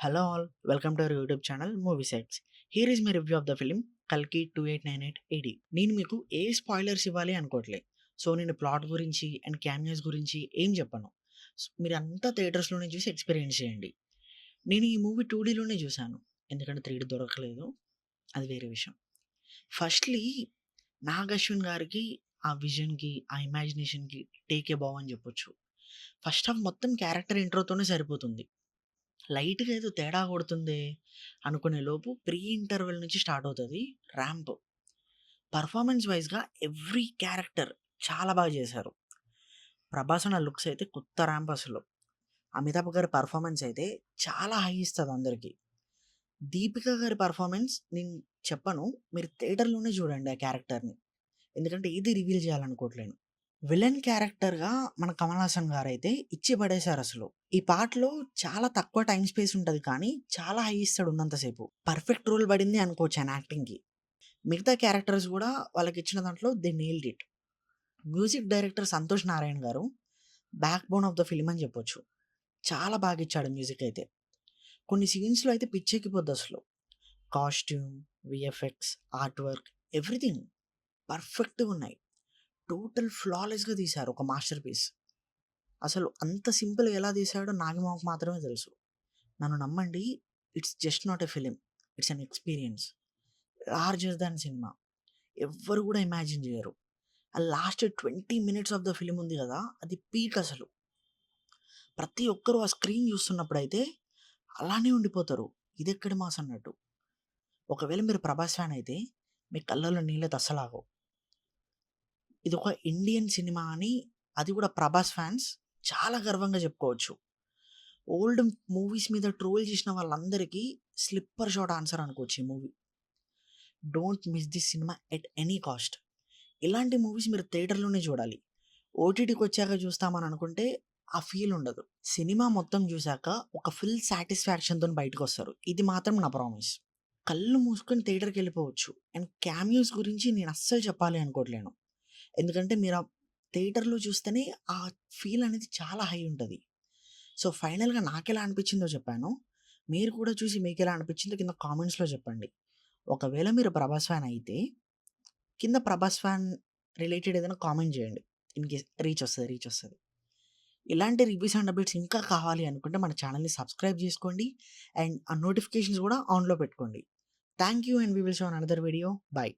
Hello all, welcome to our YouTube channel Movie Sites. Here is my review of the film కల్కి 2898 AD. నేను మీకు ఏ spoilers ఇవ్వాలి అనుకోవట్లే. So నేను plot గురించి and cameos గురించి ఏం చెప్పను. మీరు అంతా థియేటర్స్లోనే చూసి ఎక్స్పీరియన్స్ చేయండి. నేను ఈ మూవీ 2Dలోనే చూశాను. ఎందుకంటే 3D దొరకలేదు. అది వేరే విషయం. ఫస్ట్‌లీ నాగ్ అశ్విన్ గారికి ఆ విజన్‌కి, ఆ ఇమాజినేషన్‌కి టేక్ ఎ బౌ అని చెప్పొచ్చు. ఫస్ట్ హాఫ్ మొత్తం క్యారెక్టర్ ఇంట్రోతోనే సరిపోతుంది. లైట్‌గా ఏదో తేడా కొడుతుందే అనుకునే లోపు ప్రీ ఇంటర్వెల్ నుంచి స్టార్ట్ అవుతది ర్యాంప్. పర్ఫార్మెన్స్ వైస్‌గా ఎవ్రీ క్యారెక్టర్ చాలా బాగా చేశారు. 'ప్రభాస్' అన్న లుక్స్ అయితే కొత్త ర్యాంప్ అసలు. 'అమితాబ్' గారి పర్ఫార్మెన్స్ అయితే చాలా హై ఇస్తది అందరికి. 'దీపిక' గారి పర్ఫార్మెన్స్ నేను చెప్పను. మీరు థియేటర్‌లోనే చూడండి ఆ క్యారెక్టర్‌ని. ఎందుకంటే ఏది రివీల్ చేయాలనుకోవట్లేను. విలన్ క్యారెక్టర్‌గా మన 'కమల్ హాసన్' గారైతే ఇచ్చి పడేశారసలు. ఈ పాటలో చాలా తక్కువ టైమ్ స్పేస్ ఉంటది కానీ, చాలా హై ఇస్తాడు ఉన్నంత సేపు. పర్ఫెక్ట్ రోల్ పడింది అనుకోవచ్చు ఆయన యాక్టింగ్‌కి. మిగతా క్యారెక్టర్స్ గూడా వాళ్ళకిచ్చిన దాంట్లో they nailed it. Music director Santhosh Narayana garu backbone of the film అని చెప్పొచ్చు. చాలా బాగిచ్చాడు మ్యూజిక్ అయితే. కొన్ని సీన్స్‌లో అయితే పిచ్చెక్కిపోద్దసలు. Costume, VFX, art work everything పర్ఫెక్ట్‌గున్నాయి. టోటల్ ఫ్లాలెస్‌గా తీశారు ఒక మాస్టర్ పీస్. అసలు అంత సింపుల్‌గా ఎలా తీశాడో నాగమామకు మాత్రమే తెలుసు. నన్ను నమ్మండి, it's just not a film. It's an experience. Larger than cinema. ఎవ్వరు గూడా ఇమాజిన్ జేయరు. ఆ last 20 minutes of the film ఉంది గదా! అది పీక్ అసలు. ప్రతి ఒక్కరు ఆ స్క్రీన్ చూస్తున్నప్పుడైతే అలానే ఉండిపోతారు. ఇదెక్కడి మాస్ అన్నట్టు. ఒకవేళ మీరు 'ప్రభాస్' ఫ్యాన్ అయితే మీ కళ్ళల్లో నీళ్ళైతే అస్సలాగవు. ఇదొక ఇండియన్ సినిమా అని అది గూడా 'ప్రభాస్' ఫ్యాన్స్ చాలా గర్వంగా చెప్పుకోవచ్చు. ఓల్డ్ మూవీస్ మీద ట్రోల్ చేసిన వాళ్ళందరికీ స్లిప్పర్ షాట్ ఆన్సర్ అనుకోవచ్చు ఈ movie. Don't miss this cinema at any cost. ఇలాంటి మూవీస్ మీరు థియేటర్‌లోనే చూడాలి. ఓటీటీకొచ్చాక చూస్తామని అనుకుంటే ఆ ఫీల్ ఉండదు. సినిమా మొత్తం చూసాక ఒక ఫుల్ సాటిస్ఫాక్షన్‌తోని బయటకొస్తారు. ఇది మాత్రం నా ప్రామిస్. కళ్ళు మూసుకొని థియేటర్‌కెళ్ళిపోవచ్చు. అండ్ క్యామియోస్ గురించి నేను అస్సలు చెప్పాలి అనుకోవట్లేను. ఎందుకంటే మీరు ఆ థియేటర్‌లో చూస్తేనే ఆ ఫీల్ అనేది చాలా హై ఉంటది. సో, ఫైనల్‌గా నాకెలా అనిపించిందో చెప్పాను. మీరు కూడా చూసి మీకెలా అనిపించిందో కింద కామెంట్స్‌లో చెప్పండి. ఒకవేళ మీరు 'ప్రభాస్' ఫ్యాన్ అయితే కింద 'ప్రభాస్' ఫ్యాన్ రిలేటెడ్ ఏదైనా కామెంట్ చేయండి. ఇన్ కేస్ రీచొస్తది. ఇలాంటి రివ్యూస్ అండ్ అప్డేట్స్ ఇంకా కావాలి అనుకుంటే మన ఛానెల్‌ని సబ్స్క్రైబ్ చేసుకోండి. అండ్ ఆ నోటిఫికేషన్స్ కూడా ఆన్‌లో పెట్టుకోండి. Thank you and we will see on another video. By.